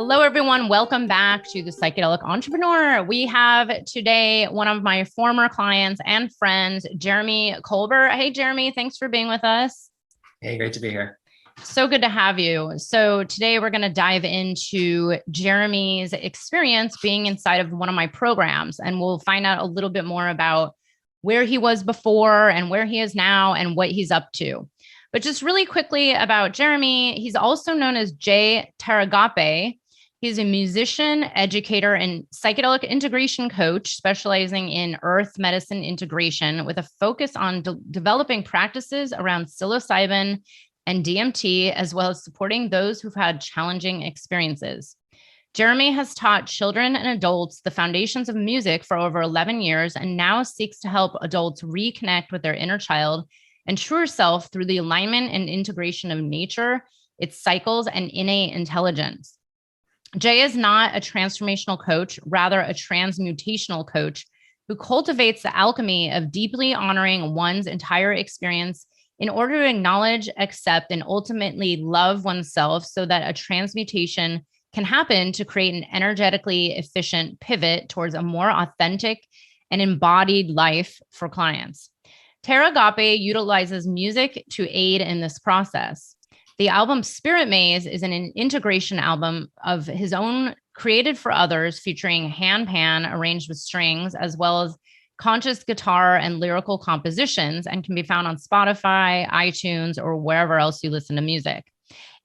Hello, everyone. Welcome back to the Psychedelic Entrepreneur. We have today one of my former clients and friends, Jeremy Colbert. Hey, Jeremy, thanks for being with us. Hey, great to be here. So good to have you. So today we're going to dive into Jeremy's experience being inside of one of my programs, and we'll find out a little bit more about where he was before and where he is now and what he's up to. But just really quickly about Jeremy, he's also known as J. Taragápe. He's a musician, educator, and psychedelic integration coach specializing in earth medicine integration with a focus on developing practices around psilocybin and DMT, as well as supporting those who've had challenging experiences. Jeremy has taught children and adults the foundations of music for over 11 years and now seeks to help adults reconnect with their inner child and truer self through the alignment and integration of nature, its cycles, and innate intelligence. Jay is not a transformational coach, rather a transmutational coach who cultivates the alchemy of deeply honoring one's entire experience in order to acknowledge, accept, and ultimately love oneself so that a transmutation can happen to create an energetically efficient pivot towards a more authentic and embodied life for clients. Taragápe utilizes music to aid in this process. The album Spirit Maze is an integration album of his own created for others, featuring handpan arranged with strings, as well as conscious guitar and lyrical compositions, and can be found on Spotify, iTunes, or wherever else you listen to music.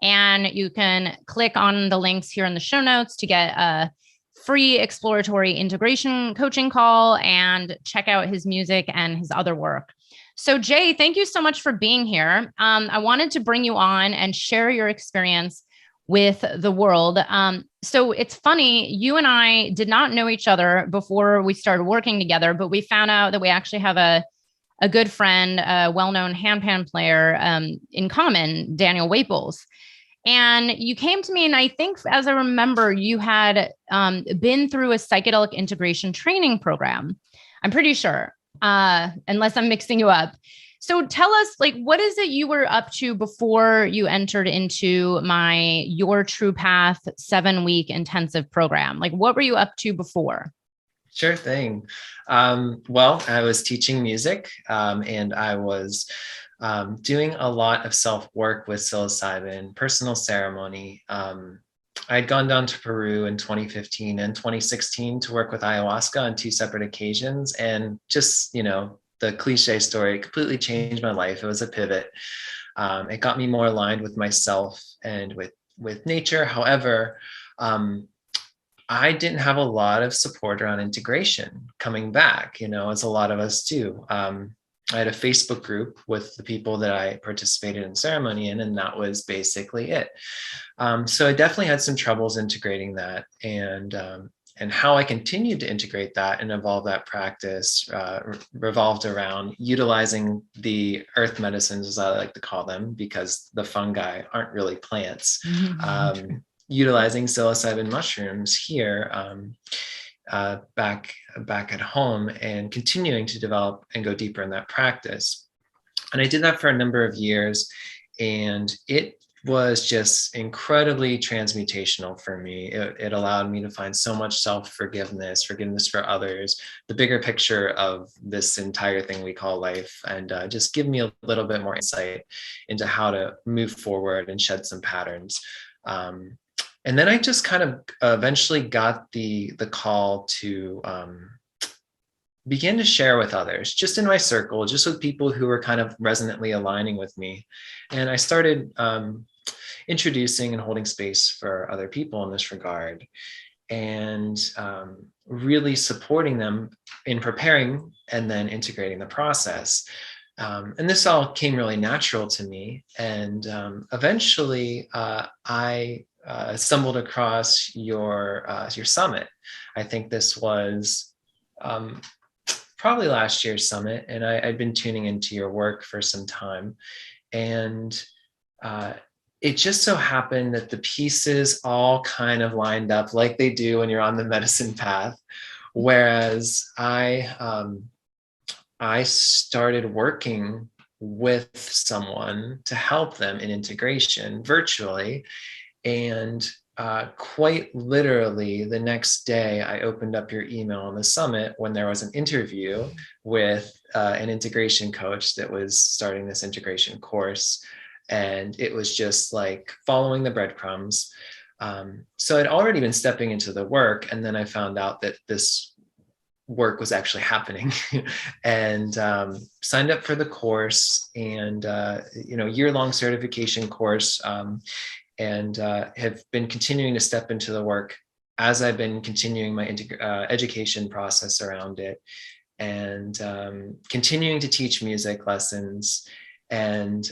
And you can click on the links here in the show notes to get a free exploratory integration coaching call and check out his music and his other work. So Jay, thank you so much for being here. I wanted to bring you on and share your experience with the world. So it's funny, you and I did not know each other before we started working together, but we found out that we actually have a good friend, a well-known handpan player in common, Daniel Waples. And you came to me, and I think, as I remember, you had been through a psychedelic integration training program. I'm pretty sure, unless I'm mixing you up. So tell us, what is it you were up to before you entered into Your True Path 7-week intensive program? What were you up to before? Sure thing. Well, I was teaching music, and I was doing a lot of self-work with psilocybin, personal ceremony. I'd gone down to Peru in 2015 and 2016 to work with ayahuasca on 2 separate occasions. And just, the cliche story, it completely changed my life. It was a pivot. It got me more aligned with myself and with nature. However, I didn't have a lot of support around integration coming back, as a lot of us do. I had a Facebook group with the people that I participated in ceremony in, and that was basically it. So I definitely had some troubles integrating that, and how I continued to integrate that and evolve that practice revolved around utilizing the earth medicines, as I like to call them, because the fungi aren't really plants. Utilizing psilocybin mushrooms here back at home, and continuing to develop and go deeper in that practice. And I did that for a number of years, and it was just incredibly transmutational for me. It allowed me to find so much forgiveness for others, the bigger picture of this entire thing we call life, and just give me a little bit more insight into how to move forward and shed some patterns. And then I just kind of eventually got the call to begin to share with others, just in my circle, just with people who were kind of resonantly aligning with me. And I started introducing and holding space for other people in this regard, and really supporting them in preparing and then integrating the process. And this all came really natural to me. And eventually I stumbled across your summit. I think this was probably last year's summit, and I'd been tuning into your work for some time. And it just so happened that the pieces all kind of lined up like they do when you're on the medicine path. Whereas I started working with someone to help them in integration virtually. And quite literally the next day, I opened up your email on the summit when there was an interview with an integration coach that was starting this integration course. And it was just like following the breadcrumbs. So I'd already been stepping into the work. And then I found out that this work was actually happening and signed up for the course and, year-long certification course. And have been continuing to step into the work as I've been continuing my education process around it, and continuing to teach music lessons, and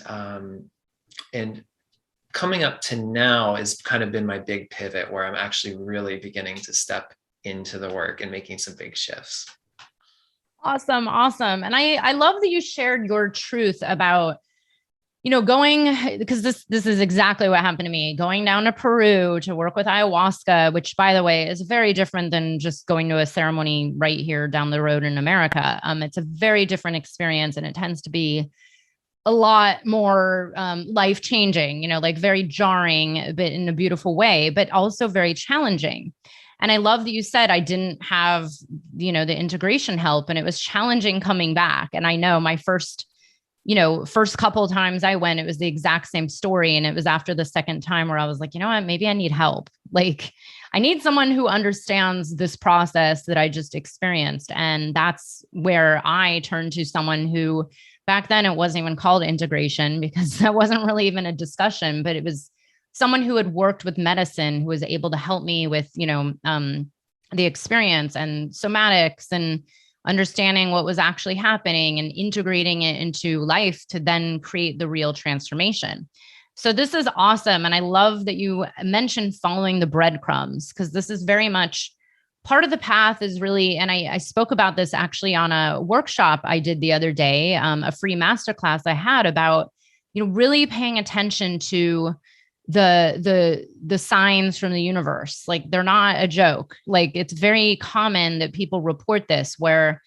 coming up to now has kind of been my big pivot where I'm actually really beginning to step into the work and making some big shifts. Awesome. Awesome. And I love that you shared your truth about, going, because this is exactly what happened to me, going down to Peru to work with ayahuasca, which, by the way, is very different than just going to a ceremony right here down the road in America. It's a very different experience, and it tends to be a lot more life-changing, like very jarring, but in a beautiful way, but also very challenging. And I love that you said I didn't have, the integration help, and it was challenging coming back. And I know my first couple of times I went, it was the exact same story. And it was after the second time where I was like, you know what, maybe I need help. Like, I need someone who understands this process that I just experienced. And that's where I turned to someone who, back then, it wasn't even called integration, because that wasn't really even a discussion, but it was someone who had worked with medicine, who was able to help me with, the experience and somatics and understanding what was actually happening and integrating it into life to then create the real transformation. So this is awesome. And I love that you mentioned following the breadcrumbs, because this is very much part of the path is really, and I spoke about this actually on a workshop I did the other day, a free masterclass I had about, really paying attention to the signs from the universe. Like, they're not a joke. Like, it's very common that people report this where,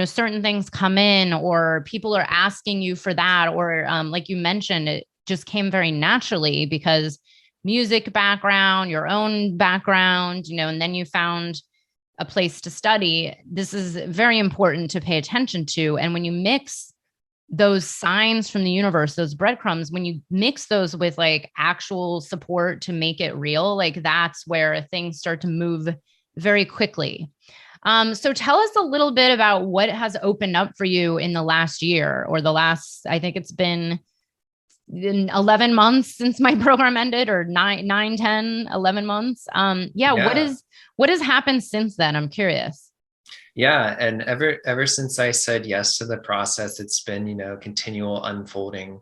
certain things come in, or people are asking you for that, or like you mentioned, it just came very naturally because music background, your own background, and then you found a place to study. This is very important to pay attention to. And when you mix those signs from the universe, those breadcrumbs, when you mix those with like actual support to make it real, like that's where things start to move very quickly. So tell us a little bit about what has opened up for you in the last year, or the last, I think it's been 11 months since my program ended, or 10, 11 months. Yeah. What has happened since then? I'm curious. Yeah, and ever since I said yes to the process, it's been, continual unfolding.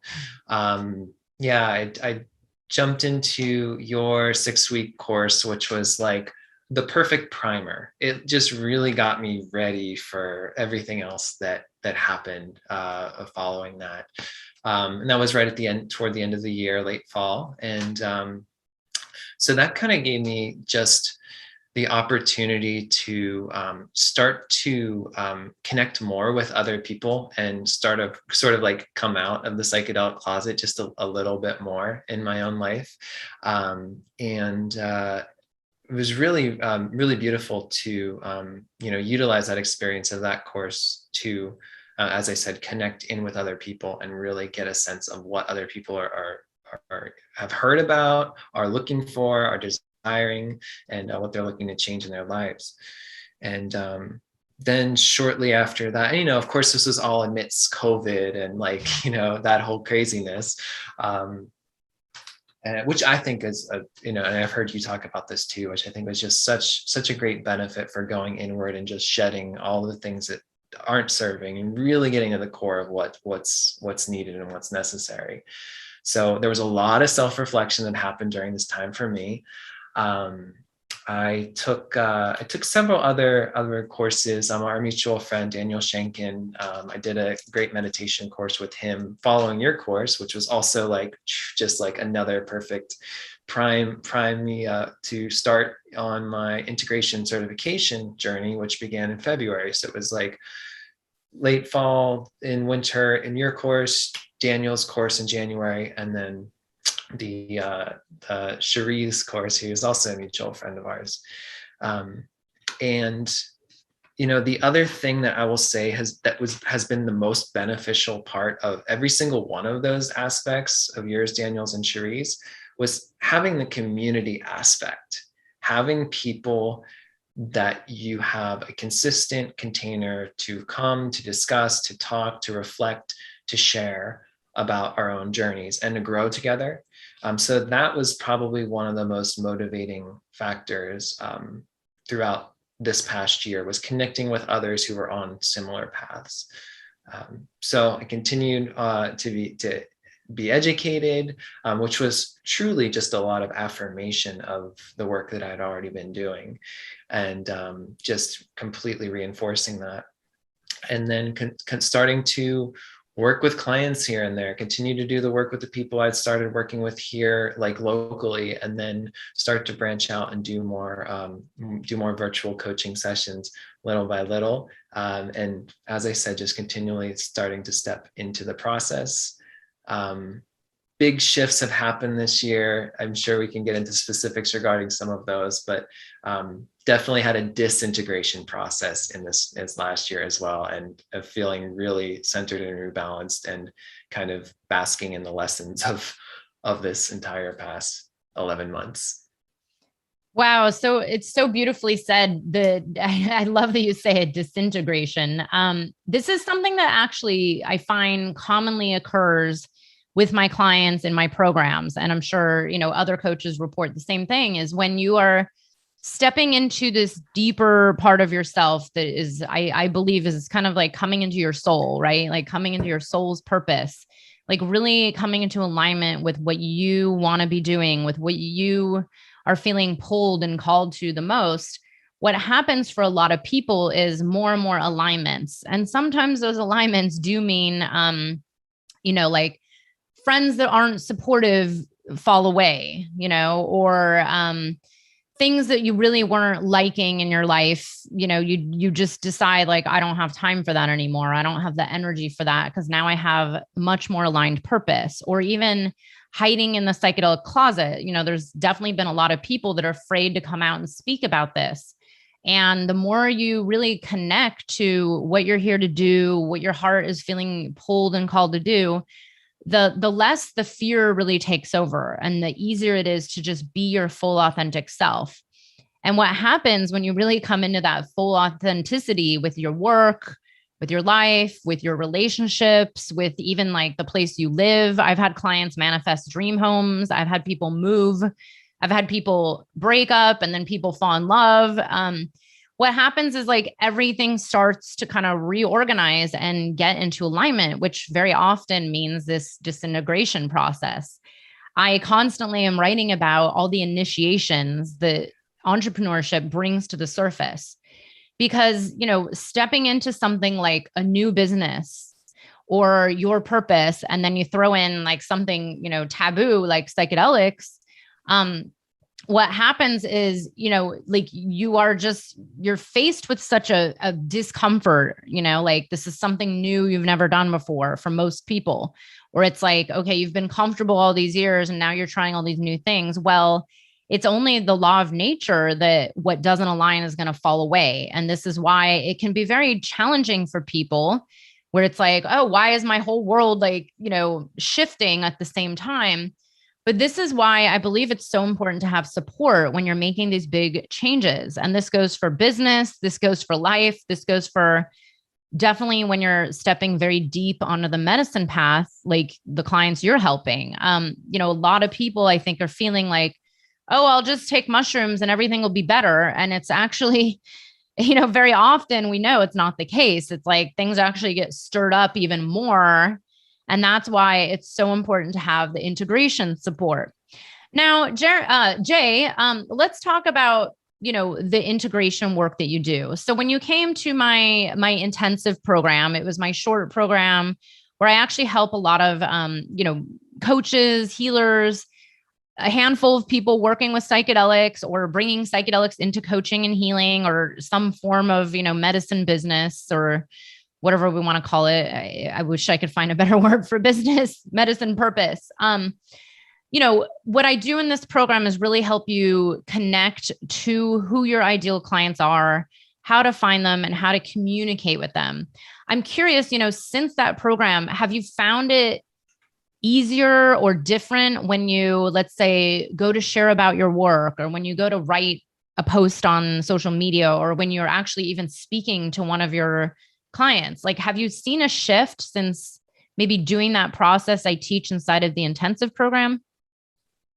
I jumped into your 6-week course, which was like the perfect primer. It just really got me ready for everything else that happened following that. And that was right at the end, toward the end of the year, late fall. And so that kind of gave me just the opportunity to start to connect more with other people and sort of like come out of the psychedelic closet just a little bit more in my own life. It was really, really beautiful to, utilize that experience of that course to, as I said, connect in with other people and really get a sense of what other people are have heard about, are looking for, are desiring, and what they're looking to change in their lives. And then shortly after that, of course, this was all amidst COVID and that whole craziness, which I think is, and I've heard you talk about this too, which I think was just such a great benefit for going inward and just shedding all the things that aren't serving and really getting to the core of what's needed and what's necessary. So there was a lot of self-reflection that happened during this time for me. I took several other courses. Our mutual friend Daniel Shankin, I did a great meditation course with him following your course, which was also just another perfect prime me to start on my integration certification journey, which began in February. So it was like late fall in winter in your course, Daniel's course in January, and then Cherie's course, who is also a mutual friend of ours. And the other thing that I will say has been the most beneficial part of every single one of those aspects of yours, Daniel's, and Cherie's, was having the community aspect, having people that you have a consistent container to come, to discuss, to talk, to reflect, to share about our own journeys and to grow together. So that was probably one of the most motivating factors throughout this past year, was connecting with others who were on similar paths. So I continued to be educated, which was truly just a lot of affirmation of the work that I'd already been doing, and just completely reinforcing that. And then starting to work with clients here and there, continue to do the work with the people I'd started working with here, like locally, and then start to branch out and do more virtual coaching sessions little by little. And as I said, just continually starting to step into the process. Big shifts have happened this year. I'm sure we can get into specifics regarding some of those, but definitely had a disintegration process in this last year as well, and of feeling really centered and rebalanced and kind of basking in the lessons of this entire past 11 months. Wow. So it's so beautifully said. I love that you say a disintegration. This is something that actually I find commonly occurs with my clients in my programs. And I'm sure, other coaches report the same thing, is when you are stepping into this deeper part of yourself that is, I believe, is kind of like coming into your soul, right? Like coming into your soul's purpose, like really coming into alignment with what you want to be doing, with what you are feeling pulled and called to the most. What happens for a lot of people is more and more alignments. And sometimes those alignments do mean, like friends that aren't supportive fall away, or things that you really weren't liking in your life. You just decide, like, I don't have time for that anymore. I don't have the energy for that, because now I have much more aligned purpose. Or even hiding in the psychedelic closet. There's definitely been a lot of people that are afraid to come out and speak about this. And the more you really connect to what you're here to do, what your heart is feeling pulled and called to do, the less the fear really takes over, and the easier it is to just be your full authentic self. And what happens when you really come into that full authenticity with your work, with your life, with your relationships, with even like the place you live. I've had clients manifest dream homes. I've had people move. I've had people break up and then people fall in love. What happens is, like, everything starts to kind of reorganize and get into alignment, which very often means this disintegration process. I constantly am writing about all the initiations that entrepreneurship brings to the surface, because, stepping into something like a new business or your purpose, and then you throw in like something, taboo, like psychedelics, what happens is, like you're faced with such a discomfort, like this is something new you've never done before for most people, or it's like, okay, you've been comfortable all these years and now you're trying all these new things. Well, it's only the law of nature that what doesn't align is going to fall away. And this is why it can be very challenging for people, where it's like, oh, why is my whole world like, shifting at the same time? But this is why I believe it's so important to have support when you're making these big changes. And this goes for business, this goes for life, this goes for definitely when you're stepping very deep onto the medicine path, like the clients you're helping. A lot of people, I think, are feeling like, oh, I'll just take mushrooms and everything will be better. And it's actually, very often we know it's not the case. It's like things actually get stirred up even more. And that's why it's so important to have the integration support. Now, Jay, let's talk about, the integration work that you do. So when you came to my intensive program, it was my short program where I actually help a lot of, coaches, healers, a handful of people working with psychedelics or bringing psychedelics into coaching and healing, or some form of, medicine business, or whatever we want to call it. I wish I could find a better word for business, medicine purpose. what I do in this program is really help you connect to who your ideal clients are, how to find them, and how to communicate with them. I'm curious, since that program, have you found it easier or different when you, let's say, go to share about your work, or when you go to write a post on social media, or when you're actually even speaking to one of your clients? Like, have you seen a shift since maybe doing that process I teach inside of the intensive program?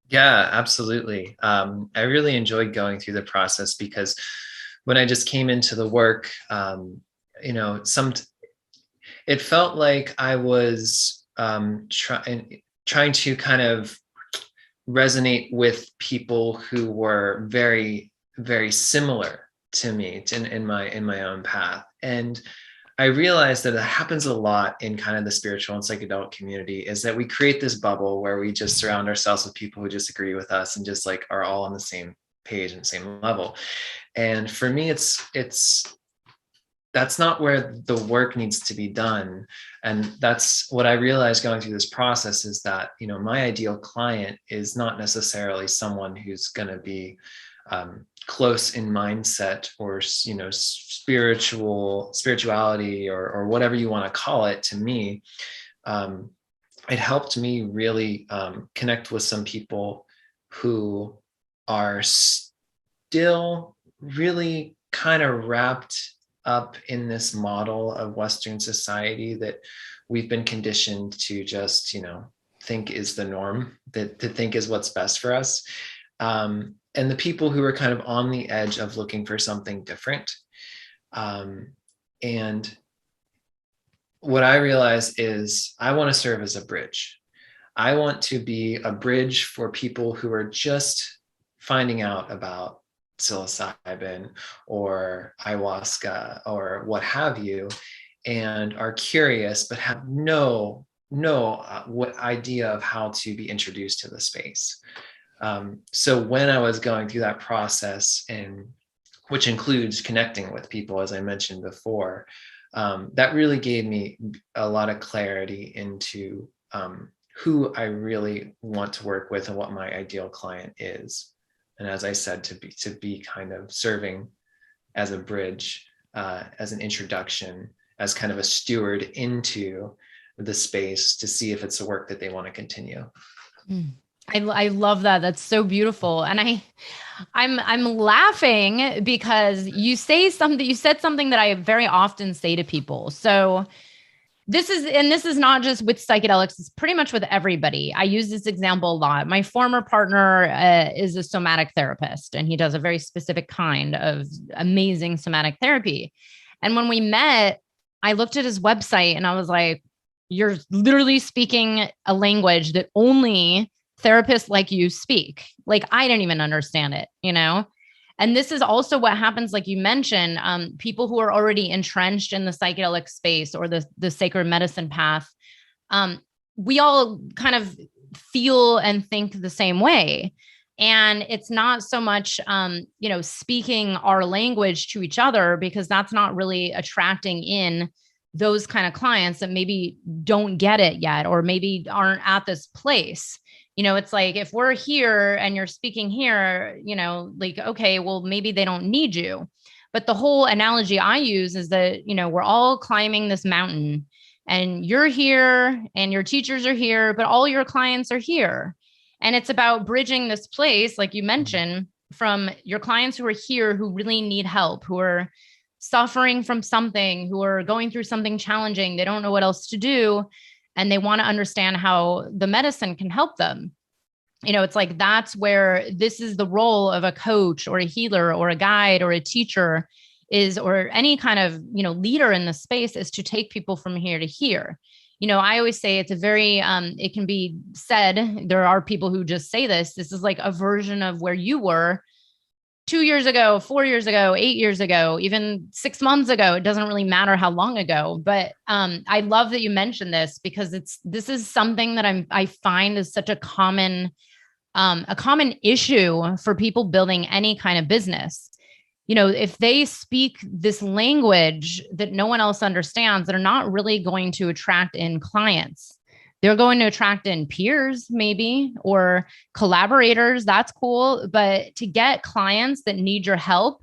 Yeah, absolutely. I really enjoyed going through the process because when I just came into the work, it felt like I was trying to kind of resonate with people who were very, very similar to me in my own path. And I realized that it happens a lot in kind of the spiritual and psychedelic community, is that we create this bubble where we just surround ourselves with people who just agree with us and just like are all on the same page and same level. And for me, that's not where the work needs to be done. And that's what I realized going through this process, is that, my ideal client is not necessarily someone who's going to be close in mindset or, spirituality or whatever you want to call it. To me, it helped me really connect with some people who are still really kind of wrapped up in this model of Western society that we've been conditioned to just, think is the norm, that to think is what's best for us. And the people who are kind of on the edge of looking for something different. And what I realize is I want to serve as a bridge. I want to be a bridge for people who are just finding out about psilocybin or ayahuasca or what have you, and are curious but have no what idea of how to be introduced to the space. So when I was going through that process, and which includes connecting with people, as I mentioned before, that really gave me a lot of clarity into who I really want to work with and what my ideal client is. And as I said, to be kind of serving as a bridge, as an introduction, as kind of a steward into the space to see if it's the work that they want to continue. I love that. That's so beautiful. And I'm laughing because you said something that I very often say to people. So this is not just with psychedelics, it's pretty much with everybody. I use this example a lot. My former partner is a somatic therapist, and he does a very specific kind of amazing somatic therapy. And when we met, I looked at his website and I was like, you're literally speaking a language that only therapists like you speak. Like, I didn't even understand it, And this is also what happens, like you mentioned, people who are already entrenched in the psychedelic space or the sacred medicine path. We all kind of feel and think the same way. And it's not so much, speaking our language to each other, because that's not really attracting in those kind of clients that maybe don't get it yet, or maybe aren't at this place. It's like, if we're here and you're speaking here, like, okay, well, maybe they don't need you. But the whole analogy I use is that, we're all climbing this mountain, and you're here and your teachers are here, but all your clients are here. And it's about bridging this place, like you mentioned, from your clients who are here, who really need help, who are suffering from something, who are going through something challenging. They don't know what else to do, and they want to understand how the medicine can help them. It's like, that's where this is the role of a coach or a healer or a guide or a teacher or any kind of, leader in the space, is to take people from here to here. I always say it's a very, it can be said, there are people who just say this is like a version of where you were 2 years ago, 4 years ago, 8 years ago, even 6 months ago. It doesn't really matter how long ago, but I love that you mentioned this, because this is something that I find is such a common issue for people building any kind of business. If they speak this language that no one else understands, they're not really going to attract in clients. they're going to attract in peers maybe, or collaborators. That's cool. But to get clients that need your help,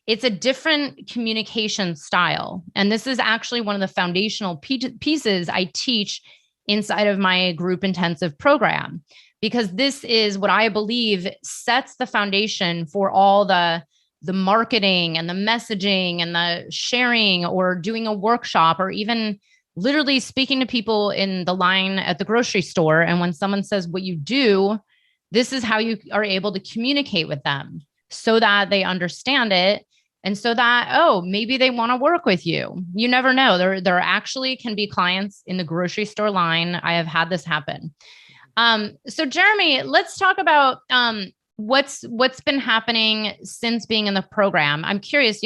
it's a different communication style. And this is actually one of the foundational pieces I teach inside of my group intensive program, because this is what I believe sets the foundation for all the marketing and the messaging and the sharing, or doing a workshop, or even literally speaking to people in the line at the grocery store. And when someone says what you do, this is how you are able to communicate with them so that they understand it. And so that, oh, maybe they want to work with you. You never know. There actually can be clients in the grocery store line. I have had this happen. So Jeremy, let's talk about what's been happening since being in the program. I'm curious,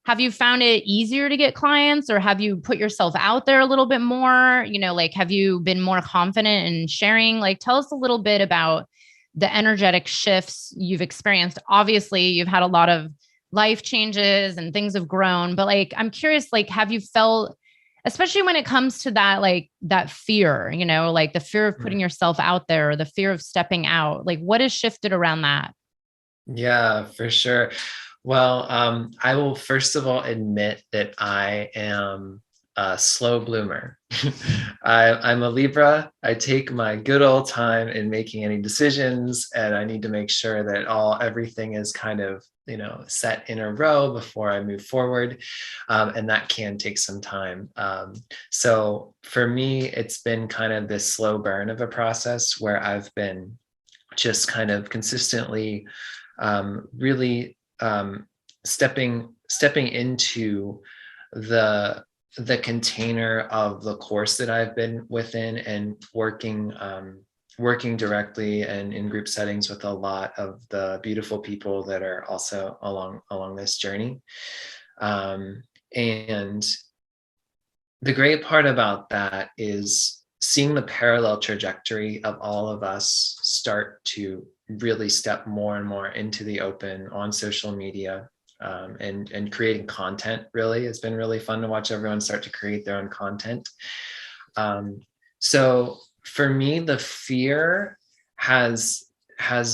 have you found it easier to get clients, or have you put yourself out there a little bit more? Like, have you been more confident in sharing? Like, tell us a little bit about the energetic shifts you've experienced. Obviously, you've had a lot of life changes and things have grown, but like, I'm curious, like, have you felt, especially when it comes to that, like that fear, like the fear of putting yourself out there, or the fear of stepping out, like what has shifted around that? Yeah, for sure. Well, I will first of all admit that I am a slow bloomer. I'm a Libra. I take my good old time in making any decisions, and I need to make sure that everything is kind of, set in a row before I move forward. And that can take some time. So for me, it's been kind of this slow burn of a process where I've been just kind of consistently really stepping into the container of the course that I've been within, and working directly and in group settings with a lot of the beautiful people that are also along this journey. And the great part about that is seeing the parallel trajectory of all of us start to really step more and more into the open on social media, and creating content. Really, it's been really fun to watch everyone start to create their own content. So for me, the fear has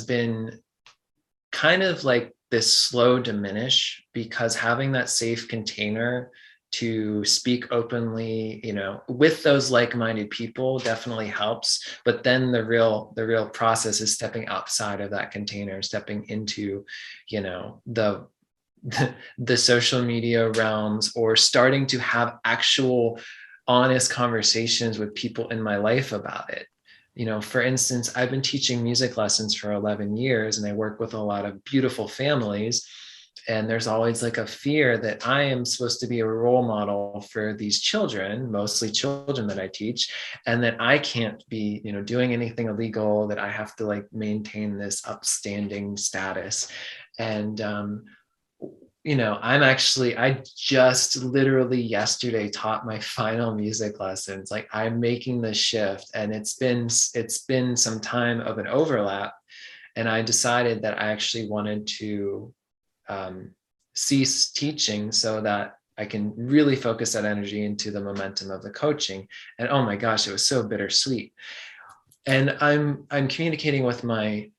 been kind of like this slow diminish, because having that safe container to speak openly, with those like-minded people definitely helps. But then the real process is stepping outside of that container, stepping into, the social media realms, or starting to have actual honest conversations with people in my life about it. For instance, I've been teaching music lessons for 11 years, and I work with a lot of beautiful families. And there's always like a fear that I am supposed to be a role model for these children, mostly children that I teach, and that I can't be, doing anything illegal, that I have to like maintain this upstanding status. And I just literally yesterday taught my final music lessons. Like, I'm making the shift, and it's been some time of an overlap. And I decided that I actually wanted to cease teaching so that I can really focus that energy into the momentum of the coaching. And oh my gosh, it was so bittersweet. And I'm communicating with my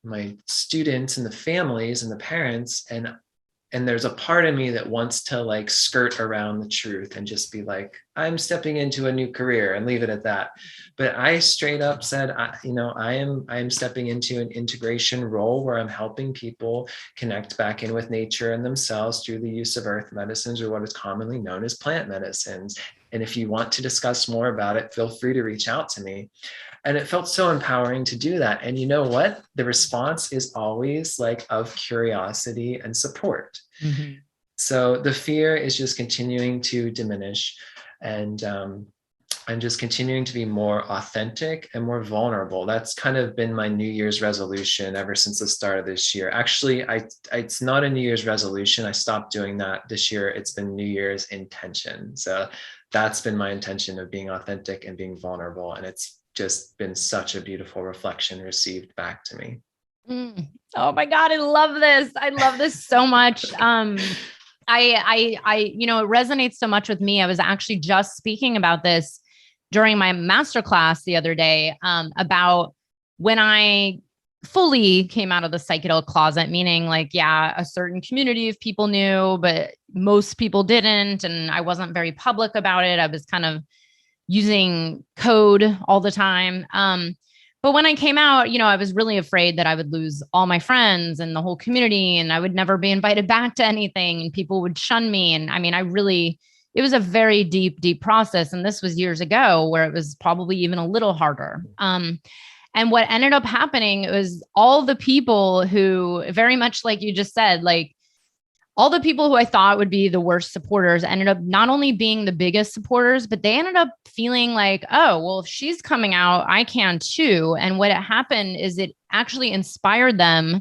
students and the families and the parents, and there's a part of me that wants to like skirt around the truth and just be like, I'm stepping into a new career and leave it at that. But I straight up said, I am stepping into an integration role where I'm helping people connect back in with nature and themselves through the use of earth medicines, or what is commonly known as plant medicines. And if you want to discuss more about it, feel free to reach out to me. And it felt so empowering to do that. And you know what? The response is always like of curiosity and support. Mm-hmm. So the fear is just continuing to diminish. And I'm just continuing to be more authentic and more vulnerable. That's kind of been my New Year's resolution ever since the start of this year. Actually, it's not a New Year's resolution. I stopped doing that this year. It's been New Year's intention. So that's been my intention, of being authentic and being vulnerable. And it's just been such a beautiful reflection received back to me. Oh my God. I love this. I love this so much. It resonates so much with me. I was actually just speaking about this during my masterclass the other day about when I fully came out of the psychedelic closet, meaning like, yeah, a certain community of people knew, but most people didn't. And I wasn't very public about it. I was kind of using code all the time. But when I came out, I was really afraid that I would lose all my friends and the whole community, and I would never be invited back to anything, and people would shun me. And I mean, it was a very deep, deep process. And this was years ago where it was probably even a little harder. And what ended up happening was all the people who, very much like you just said, like all the people who I thought would be the worst supporters ended up not only being the biggest supporters, but they ended up feeling like, oh, well, if she's coming out, I can too. And what happened is it actually inspired them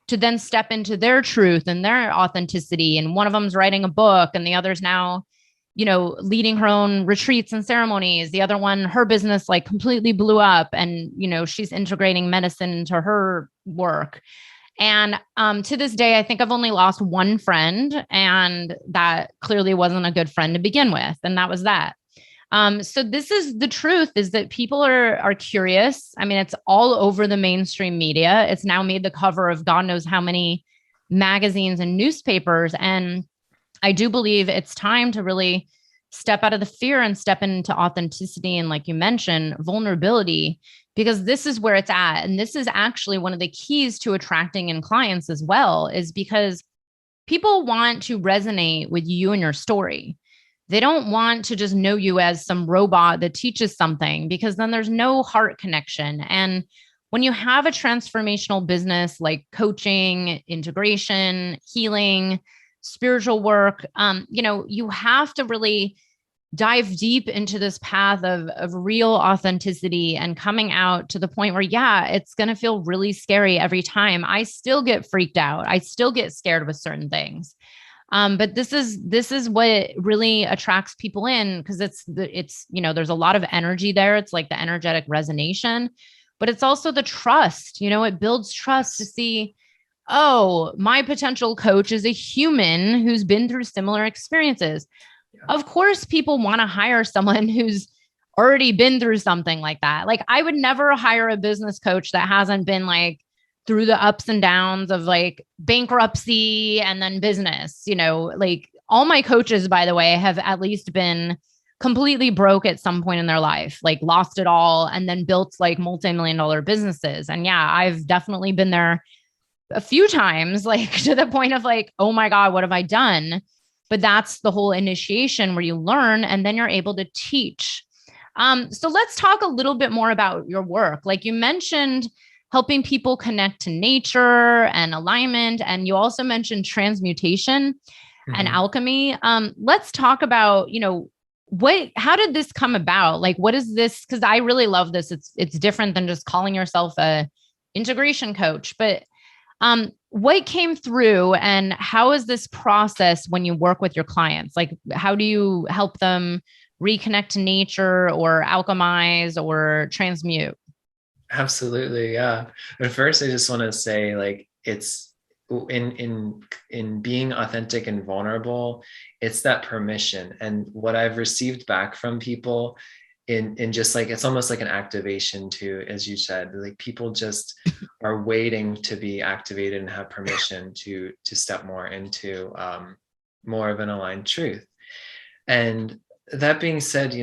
to then step into their truth and their authenticity. And one of them's writing a book, and the other's now, leading her own retreats and ceremonies. The other one, her business like completely blew up, and, she's integrating medicine into her work. And to this day, I think I've only lost one friend, and that clearly wasn't a good friend to begin with. And that was that. So this is the truth, is that people are curious. I mean, it's all over the mainstream media. It's now made the cover of God knows how many magazines and newspapers. And I do believe it's time to really step out of the fear and step into authenticity. And like you mentioned, vulnerability, because this is where it's at. And this is actually one of the keys to attracting in clients as well, is because people want to resonate with you and your story. They don't want to just know you as some robot that teaches something, because then there's no heart connection. And when you have a transformational business like coaching, integration, healing, spiritual work, you have to really dive deep into this path of real authenticity and coming out to the point where, yeah, it's going to feel really scary every time. I still get freaked out. I still get scared with certain things. But this is what really attracts people in, because there's a lot of energy there. It's like the energetic resonance, but it's also the trust. It builds trust to see, oh, my potential coach is a human who's been through similar experiences. Yeah. Of course, people want to hire someone who's already been through something like that. Like, I would never hire a business coach that hasn't been like through the ups and downs of like bankruptcy and then business. Like all my coaches, by the way, have at least been completely broke at some point in their life, like lost it all, and then built like multi-million-dollar businesses. And yeah, I've definitely been there a few times, like to the point of like, oh my God, what have I done? But that's the whole initiation where you learn and then you're able to teach. So let's talk a little bit more about your work. Like you mentioned, helping people connect to nature and alignment. And you also mentioned transmutation and alchemy. Let's talk about, how did this come about? Like, what is this? Because I really love this. It's different than just calling yourself a integration coach, but what came through, and how is this process when you work with your clients? Like, how do you help them reconnect to nature or alchemize or transmute? Absolutely. Yeah. But first, I just want to say, like, it's in being authentic and vulnerable, it's that permission. And what I've received back from people in just like, it's almost like an activation too, as you said, like people just are waiting to be activated and have permission to step more into more of an aligned truth. And that being said,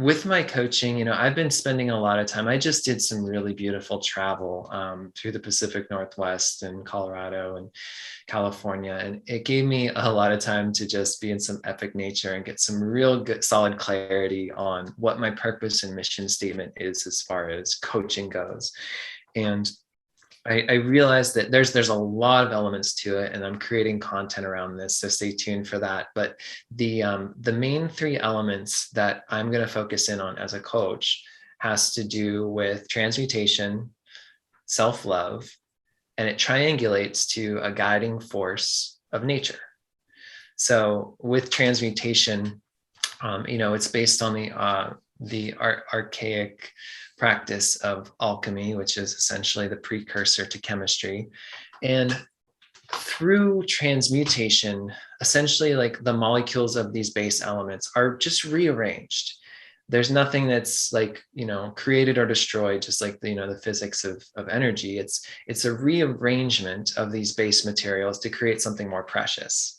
with my coaching, I've been spending a lot of time. I just did some really beautiful travel through the Pacific Northwest and Colorado and California. And it gave me a lot of time to just be in some epic nature and get some real good, solid clarity on what my purpose and mission statement is as far as coaching goes. And I realized that there's a lot of elements to it, and I'm creating content around this, so stay tuned for that. But the main three elements that I'm going to focus in on as a coach has to do with transmutation, self-love, and it triangulates to a guiding force of nature. So with transmutation, it's based on the archaic practice of alchemy, which is essentially the precursor to chemistry. And through transmutation, essentially like the molecules of these base elements are just rearranged. There's nothing that's like, created or destroyed, just like the physics of energy. It's a rearrangement of these base materials to create something more precious.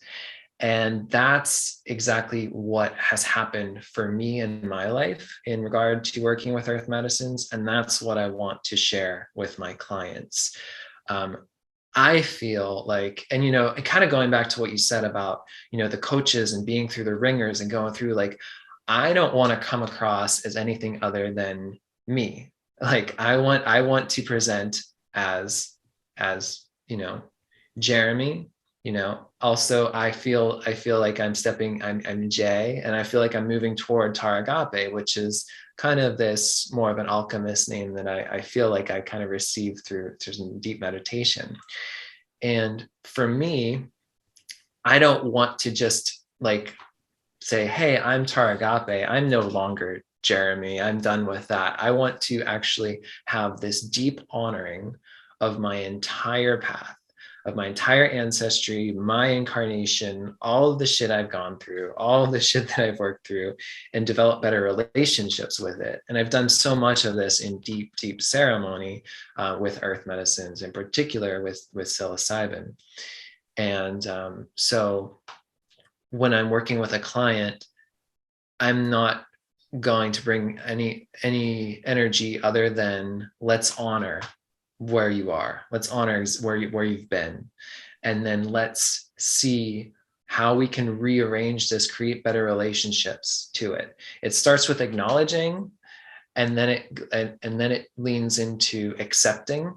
And that's exactly what has happened for me in my life in regard to working with earth medicines. And that's what I want to share with my clients. I feel like, and, kind of going back to what you said about, the coaches and being through the ringers and going through, like, I don't want to come across as anything other than me. Like, I want to present as, Jeremy. Also I feel like I'm Jay, and I feel like I'm moving toward Taragápe, which is kind of this more of an alchemist name that I feel like I kind of received through some deep meditation. And for me, I don't want to just like say, hey, I'm Taragápe, I'm no longer Jeremy, I'm done with that. I want to actually have this deep honoring of my entire path, of my entire ancestry, my incarnation, all of the shit I've gone through, all of the shit that I've worked through, and develop better relationships with it. And I've done so much of this in deep, deep ceremony with earth medicines, in particular with psilocybin. And so when I'm working with a client, I'm not going to bring any energy other than let's honor where you are. Let's honor where you've been. And then let's see how we can rearrange this, create better relationships to it. It starts with acknowledging, and then it leans into accepting.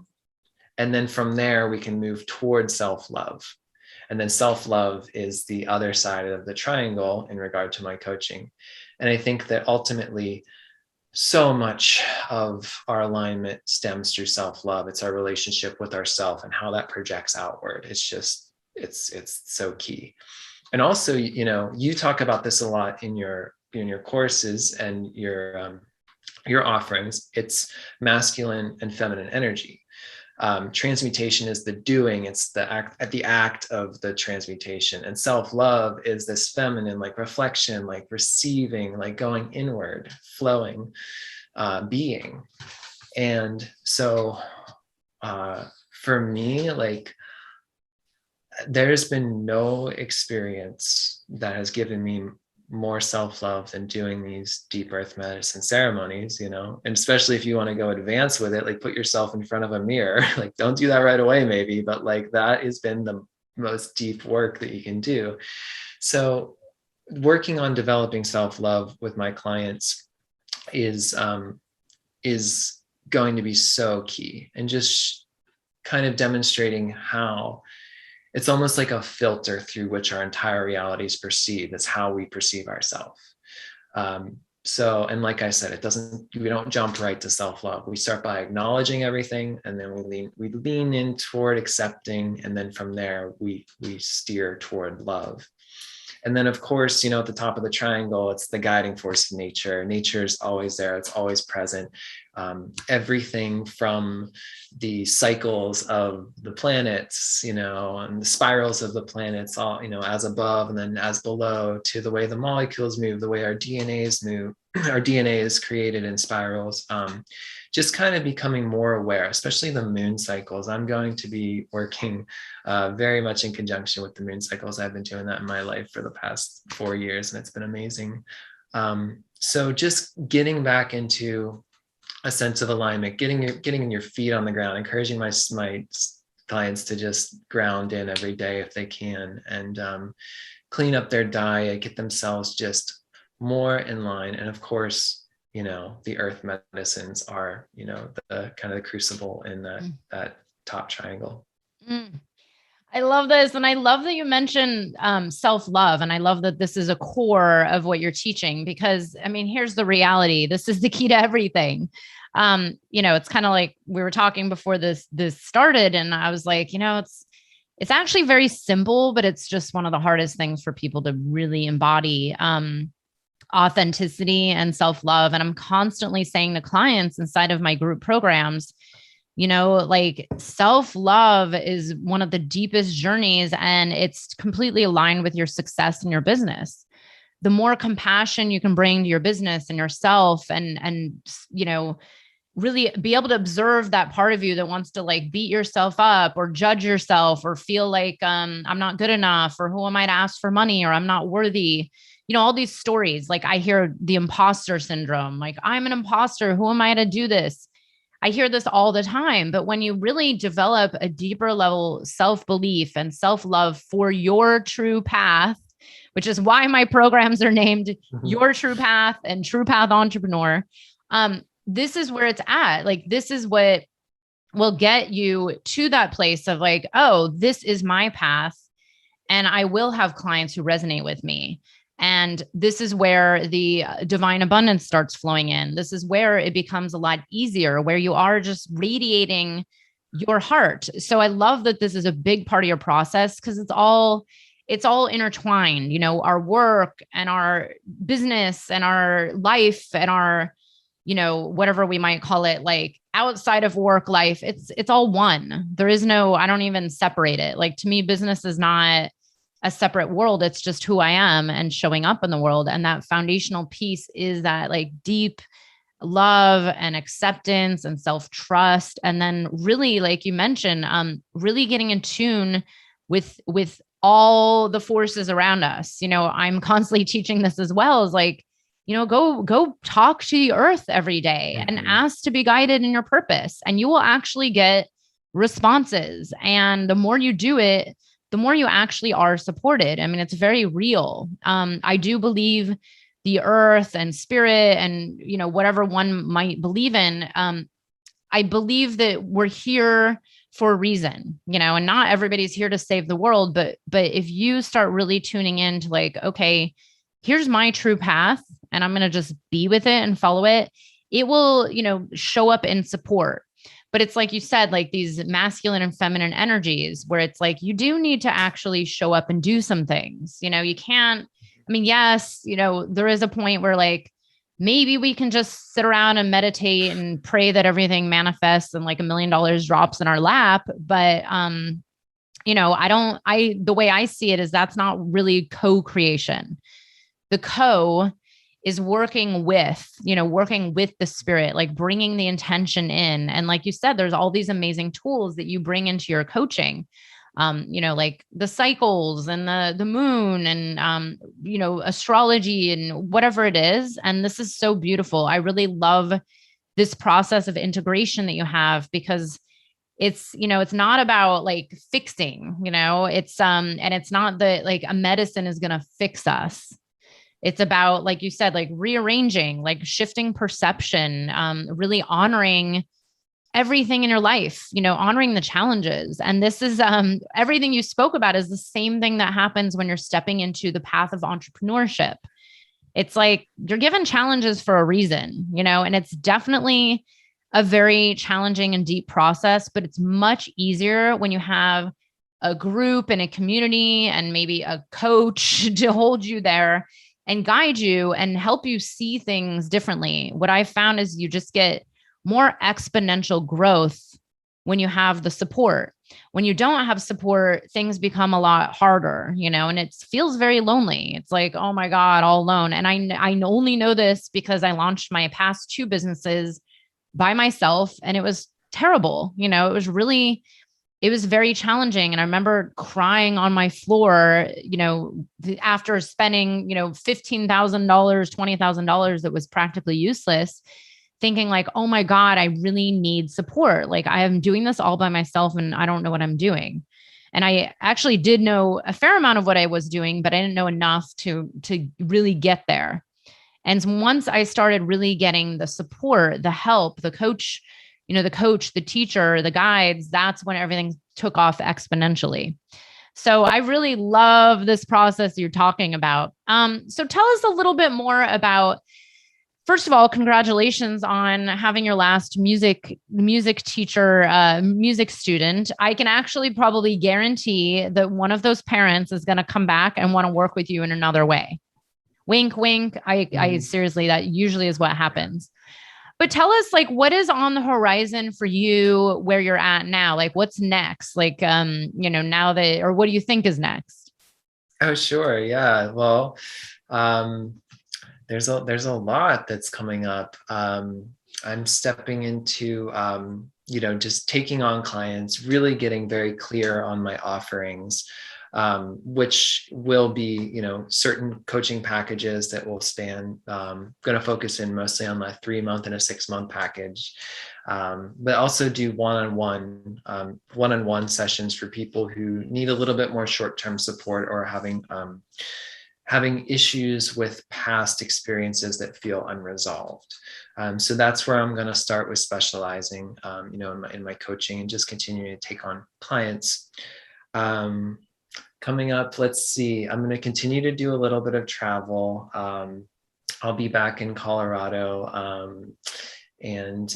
And then from there, we can move towards self-love. And then self-love is the other side of the triangle in regard to my coaching. And I think that ultimately, so much of our alignment stems through self-love. It's our relationship with ourself and how that projects outward. It's so key. And also, you talk about this a lot in your courses and your offerings. It's masculine and feminine energy. Transmutation is the doing, it's the act of the transmutation, and self-love is this feminine, like reflection, like receiving, like going inward, flowing, being. And so for me, like, there's been no experience that has given me more self-love than doing these deep earth medicine ceremonies, and especially if you want to go advance with it, like put yourself in front of a mirror, like don't do that right away maybe, but like that has been the most deep work that you can do. So working on developing self-love with my clients is going to be so key, and just kind of demonstrating how it's almost like a filter through which our entire reality is perceived. It's how we perceive ourselves. So, and like I said, we don't jump right to self-love. We start by acknowledging everything, and then we lean in toward accepting. And then from there, we steer toward love. And then, of course, at the top of the triangle, it's the guiding force of nature. Nature is always there. It's always present. Everything from the cycles of the planets, and the spirals of the planets, all, as above and then as below, to the way the molecules move, the way our DNAs move. Our DNA is created in spirals. Just kind of becoming more aware, especially the moon cycles. I'm going to be working very much in conjunction with the moon cycles. I've been doing that in my life for the past 4 years, and it's been amazing. So just getting back into a sense of alignment, getting your feet on the ground, encouraging my clients to just ground in every day if they can, and clean up their diet, get themselves just more in line. And of course, the earth medicines are, the kind of the crucible in that top triangle. I love this. And I love that you mentioned self-love. And I love that this is a core of what you're teaching, because here's the reality. This is the key to everything. It's kind of like we were talking before this started, and I was like, it's actually very simple, but it's just one of the hardest things for people to really embody. Authenticity and self-love. And I'm constantly saying to clients inside of my group programs, Like self-love is one of the deepest journeys, and it's completely aligned with your success in your business. The more compassion you can bring to your business and yourself, and really be able to observe that part of you that wants to like beat yourself up or judge yourself or feel like I'm not good enough, or who am I to ask for money, or I'm not worthy. All these stories, like I hear the imposter syndrome, like I'm an imposter, who am I to do this? I hear this all the time. But when you really develop a deeper level self-belief and self-love for your true path, which is why my programs are named Your True Path and True Path Entrepreneur, this is where it's at. Like, this is what will get you to that place of like, oh, this is my path, and I will have clients who resonate with me. And this is where the divine abundance starts flowing in. This is where it becomes a lot easier, where you are just radiating your heart. So I love that this is a big part of your process, because it's all intertwined, our work and our business and our life and our, whatever we might call it, like outside of work life. It's all one. There is no, I don't even separate it. Like, to me, business is not a separate world. It's just who I am and showing up in the world. And that foundational piece is that like deep love and acceptance and self-trust. And then really, like you mentioned, really getting in tune with all the forces around us. I'm constantly teaching this as well, is like, go talk to the earth every day and ask to be guided in your purpose, and you will actually get responses. And the more you do it, the more you actually are supported. I mean, it's very real. I do believe the earth and spirit and, whatever one might believe in. I believe that we're here for a reason, and not everybody's here to save the world. But if you start really tuning into like, okay, here's my true path, and I'm going to just be with it and follow it, it will, show up in support. But it's like you said, like these masculine and feminine energies, where it's like, you do need to actually show up and do some things. You can't, yes, there is a point where like, maybe we can just sit around and meditate and pray that everything manifests and like $1 million drops in our lap. But, the way I see it is that's not really co-creation. The co is working with the spirit, like bringing the intention in. And like you said, there's all these amazing tools that you bring into your coaching, like the cycles and the moon and, astrology and whatever it is. And this is so beautiful. I really love this process of integration that you have, because it's not about like fixing, it's, and it's not that like a medicine is going to fix us. It's about, like you said, like rearranging, like shifting perception, really honoring everything in your life, honoring the challenges. And this is everything you spoke about is the same thing that happens when you're stepping into the path of entrepreneurship. It's like you're given challenges for a reason, and it's definitely a very challenging and deep process, but it's much easier when you have a group and a community and maybe a coach to hold you there and guide you and help you see things differently. What I found is you just get more exponential growth when you have the support. When you don't have support, things become a lot harder, and it feels very lonely. It's like, oh my God, all alone. And I only know this because I launched my past 2 businesses by myself, and it was terrible. It was very challenging. And I remember crying on my floor, after spending, $15,000, $20,000 that was practically useless, thinking like, oh my God, I really need support. Like, I am doing this all by myself and I don't know what I'm doing. And I actually did know a fair amount of what I was doing, but I didn't know enough to really get there. And once I started really getting the support, the help, the coach, the teacher, the guides, that's when everything took off exponentially. So I really love this process you're talking about. So tell us a little bit more about, first of all, congratulations on having your last music teacher, music student. I can actually probably guarantee that one of those parents is going to come back and want to work with you in another way. Wink, wink. I seriously, that usually is what happens. But tell us, like, what is on the horizon for you where you're at now? Like, what's next? Like, now that, or what do you think is next? Oh, sure. Yeah. Well, um, there's a lot that's coming up. I'm stepping into, just taking on clients, really getting very clear on my offerings, which will be, certain coaching packages that will span, going to focus in mostly on my 3-month and a 6-month package, but also do one-on-one sessions for people who need a little bit more short-term support or having issues with past experiences that feel unresolved. So that's where I'm going to start with specializing, in my coaching and just continuing to take on clients. Coming up, let's see, I'm going to continue to do a little bit of travel. I'll be back in Colorado, and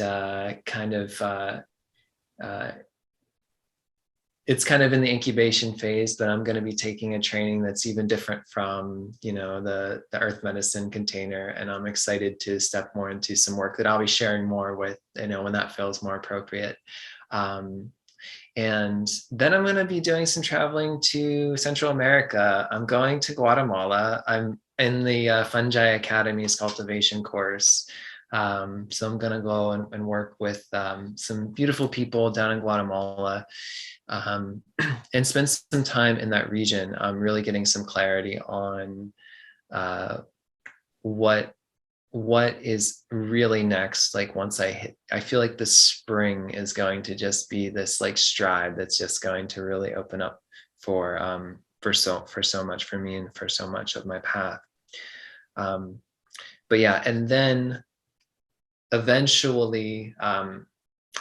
it's kind of in the incubation phase, but I'm going to be taking a training that's even different from, the earth medicine container. And I'm excited to step more into some work that I'll be sharing more with, when that feels more appropriate. And then I'm going to be doing some traveling to Central America. I'm going to Guatemala. I'm in the Fungi Academy's cultivation course. So I'm going to go and work with some beautiful people down in Guatemala, and spend some time in that region, really getting some clarity on what is really next. Like once I feel like the spring is going to just be this like stride that's just going to really open up for so much for me and for so much of my path. But yeah, and then eventually,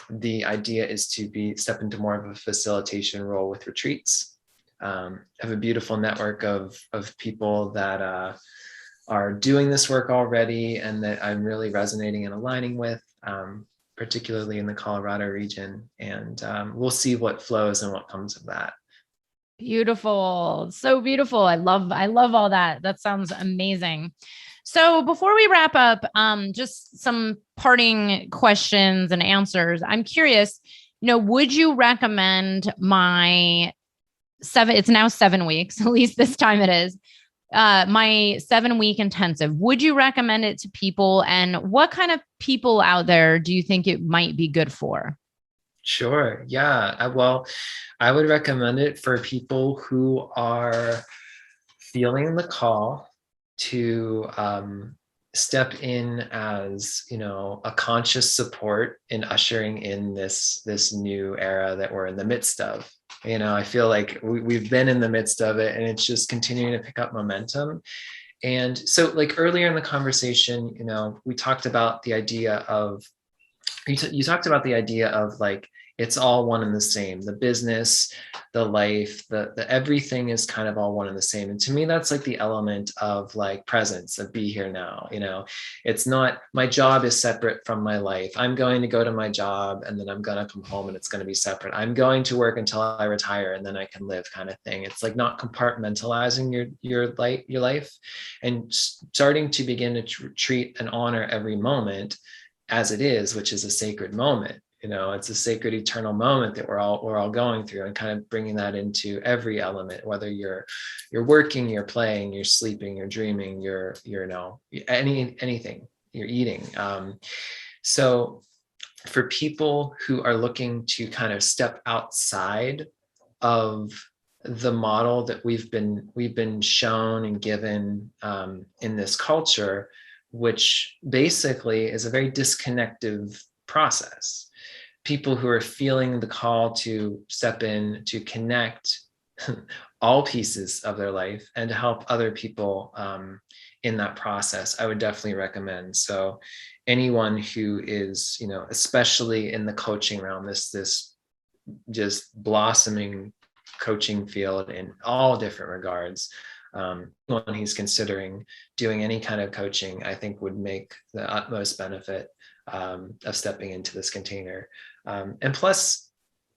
the idea is to step into more of a facilitation role with retreats. Have a beautiful network of people that are doing this work already and that I'm really resonating and aligning with, particularly in the Colorado region. And we'll see what flows and what comes of that. Beautiful. So beautiful. I love all that. That sounds amazing. So before we wrap up, just some parting questions and answers. I'm curious, would you recommend it's now 7 weeks, at least this time it is, my 7-week intensive. Would you recommend it to people? And what kind of people out there do you think it might be good for? Sure. Yeah. I would recommend it for people who are feeling the call to step in as, a conscious support in ushering in this new era that we're in the midst of. I feel like we've been in the midst of it and it's just continuing to pick up momentum. And so like earlier in the conversation, we talked about the idea of, you talked about the idea of like, it's all one and the same. The business, the life, the everything is kind of all one and the same. And to me, that's like the element of like presence, of be here now. It's not, my job is separate from my life. I'm going to go to my job and then I'm going to come home and it's going to be separate. I'm going to work until I retire and then I can live, kind of thing. It's like not compartmentalizing your life and starting to begin to treat and honor every moment as it is, which is a sacred moment. It's a sacred eternal moment that we're all going through, and kind of bringing that into every element, whether you're working, you're playing, you're sleeping, you're dreaming, you're anything, you're eating. So for people who are looking to kind of step outside of the model that we've been shown and given in this culture, which basically is a very disconnective process. People who are feeling the call to step in, to connect all pieces of their life and to help other people in that process, I would definitely recommend. So anyone who is, especially in the coaching realm, this just blossoming coaching field in all different regards, anyone who's considering doing any kind of coaching, I think would make the utmost benefit of stepping into this container. And plus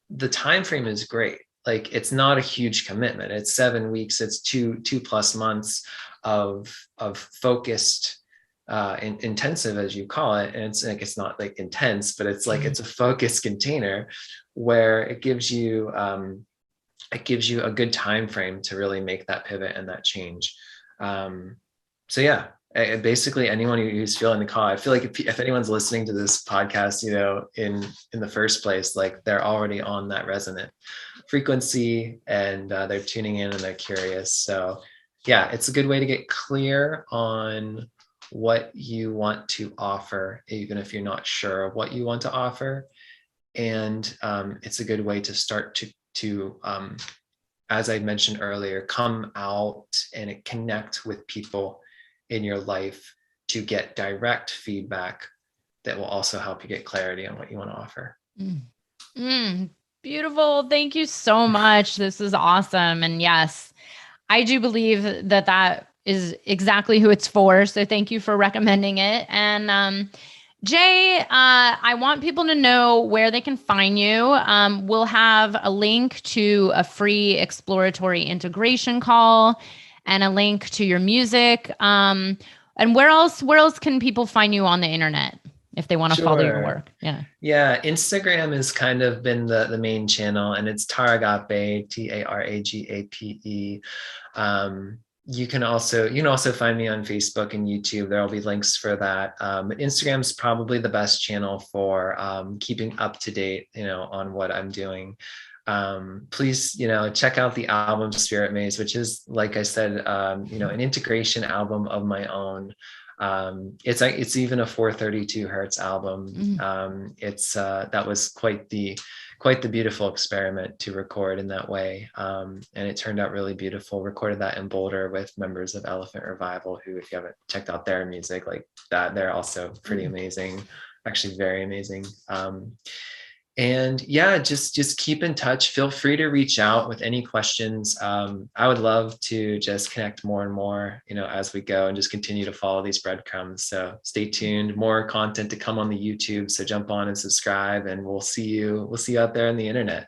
the time frame is great. Like it's not a huge commitment. It's 7 weeks. It's two plus months of focused intensive, as you call it. And it's like, it's not like intense, but it's like, it's a focused container where it gives you a good time frame to really make that pivot and that change. So yeah, basically anyone who's feeling the call, I feel like if anyone's listening to this podcast, you know, in the first place, like they're already on that resonant frequency, and they're tuning in and they're curious. So yeah, it's a good way to get clear on what you want to offer, even if you're not sure of what you want to offer. And it's a good way to start to as I mentioned earlier, come out and connect with people in your life to get direct feedback that will also help you get clarity on what you want to offer. Beautiful. Thank you so much. This is awesome. And yes, I do believe that is exactly who it's for. So thank you for recommending it. And Jay, I want people to know where they can find you. We'll have a link to a free exploratory integration call and a link to your music. And where else can people find you on the internet if they want to follow your work? Yeah. Instagram has kind of been the main channel, and it's Taragápe, Taragápe. You can also find me on Facebook and YouTube. There'll be links for that. Instagram's probably the best channel for keeping up to date, on what I'm doing. Please, check out the album Spirit Maze, which is, like I said, an integration album of my own. It's even a 432 hertz album. That was quite the beautiful experiment to record in that way. And it turned out really beautiful. Recorded that in Boulder with members of Elephant Revival, who, if you haven't checked out their music like that, they're also pretty amazing, actually very amazing. And yeah, just keep in touch. Feel free to reach out with any questions. I would love to just connect more and more, as we go, and just continue to follow these breadcrumbs. So stay tuned. More content to come on the YouTube. So jump on and subscribe, and we'll see you out there on the internet.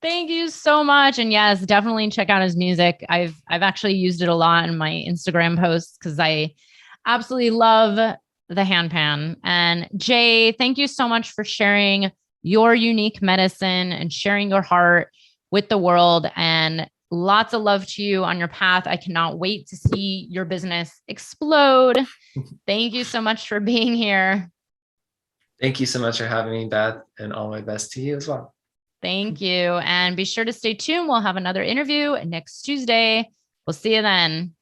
Thank you so much. And yes, definitely check out his music. I've actually used it a lot in my Instagram posts because I absolutely love the handpan. And Jay, thank you so much for sharing your unique medicine and sharing your heart with the world, and lots of love to you on your path. I cannot wait to see your business explode. Thank you so much for being here. Thank you so much for having me, Beth, and all my best to you as well. Thank you. And be sure to stay tuned. We'll have another interview next Tuesday. We'll see you then.